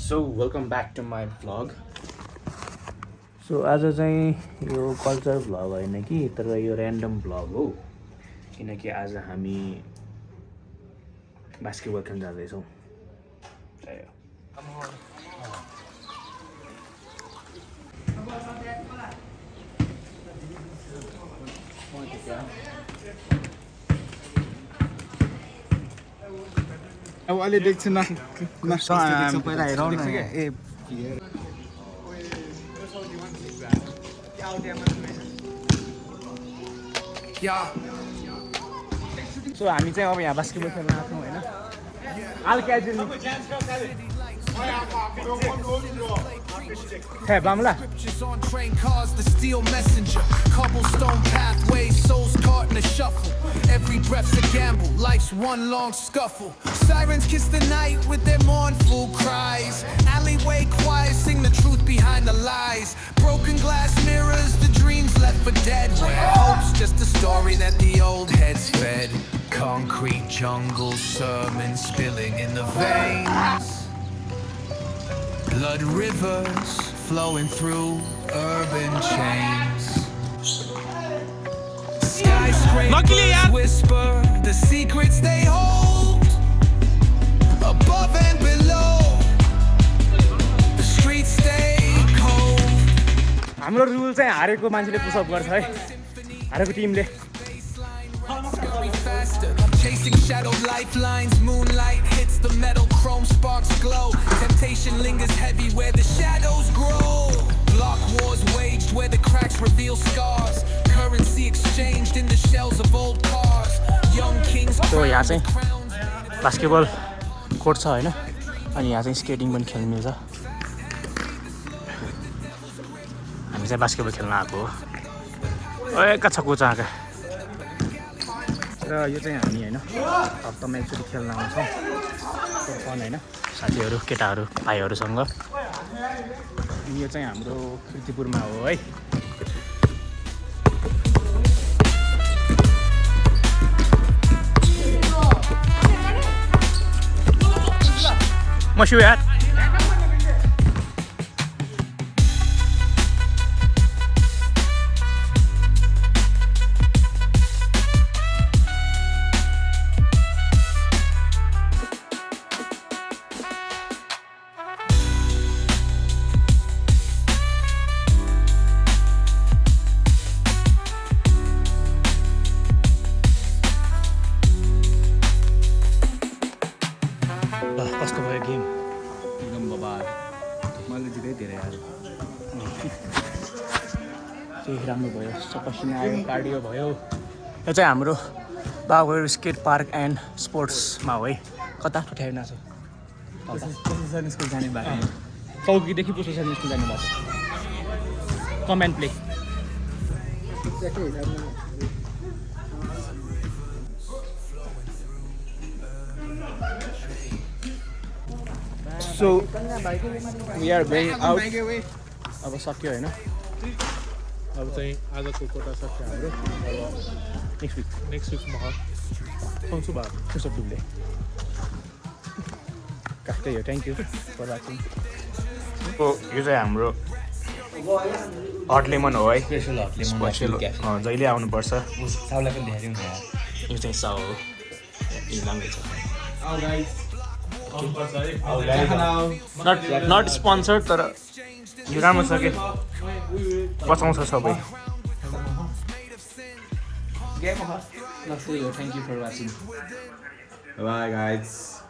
So welcome back to my vlog. So आज चाहिँ यो कल्चर भ्लग होइन कि तर यो ऱ्यान्डम भ्लग हो किनकि आज हामी बास्केटबल खेल्न जाँदैछौँ। अब अहिले देख्छु न पहिला हेरौँ न ए सो हामी चाहिँ अब यहाँ बास्केटबल खेल्न आएको होइन आल क्याजुअल है बामला on train cars, the steel messenger, cobblestone pathways, souls caught in a shuffle. Every breath's a gamble, life's one long scuffle. Sirens kiss the night with their mournful cries. Alleyway choirs sing the truth behind the lies. Broken glass mirrors, the dreams left for dead. Where hope's just a story that the old heads fed. Concrete jungle sermons spilling in the veins. Blood rivers flowing through urban chains. Skyscrapers whisper the secrets they hold. Above and below, the streets stay cold. हाम्रो rule चाहिँ हारेको मान्छेले push-up गर्छ है हारेको टिमले Chasing shadow lifelines, moonlight hits the metal, chrome sparks glow. Temptation lingers heavy where the shadows grow. Block wars waged where the cracks reveal scars. Currency exchanged in the shells of old cars. Young kings So यहाँ चाहिँ basketball court छ होइन अनि यहाँ चाहिँ skating पनि खेल्न मिल्छ हामी चाहिँ बास्केटबल खेल्न आएको हो एका छ कोचाका र यो चाहिँ हामी होइन हप्तामा एकचोटि खेल्न आउँछौँ फन होइन साथीहरू केटाहरू भाइहरूसँग अनि यो चाहिँ हाम्रो कृतिपुरमा हो है मस्यु यार कस्तो भयो गेम एकदम बबाल मैले जितै धेरै आयो त्यही राम्रो भयो पसिना आयो कार्डियो भयो यो चाहिँ हाम्रो बाबुहरू स्केट पार्क एन्ड स्पोर्ट्समा हो है कता ठुट्यायो नाचो पोसेसन स्कुल जाने बाटो चौकीदेखि पोसेसन स्कुल जाने बाटो comment play so we are going out अब सक्यो होइन अब चाहिँ आजको कोटा सक्यो हाम्रो अब नेक्स्ट विकमा आउँछु भयो फर्स्ट अफ डुब्ले काकै हो थ्याङ्क यू फर वाचिङ यो चाहिँ हाम्रो हट लेमन हो है Special hot lemon स्पेसल जहिले आउनुपर्छ साउलाई पनि देखाइदिउँ न यार। यो चाहिँ साउ हो यो राम्रो छ नट स्पोन्सर तर यो राम्रो छ कि बचाउँछ सबै Thank you for watching. Bye guys.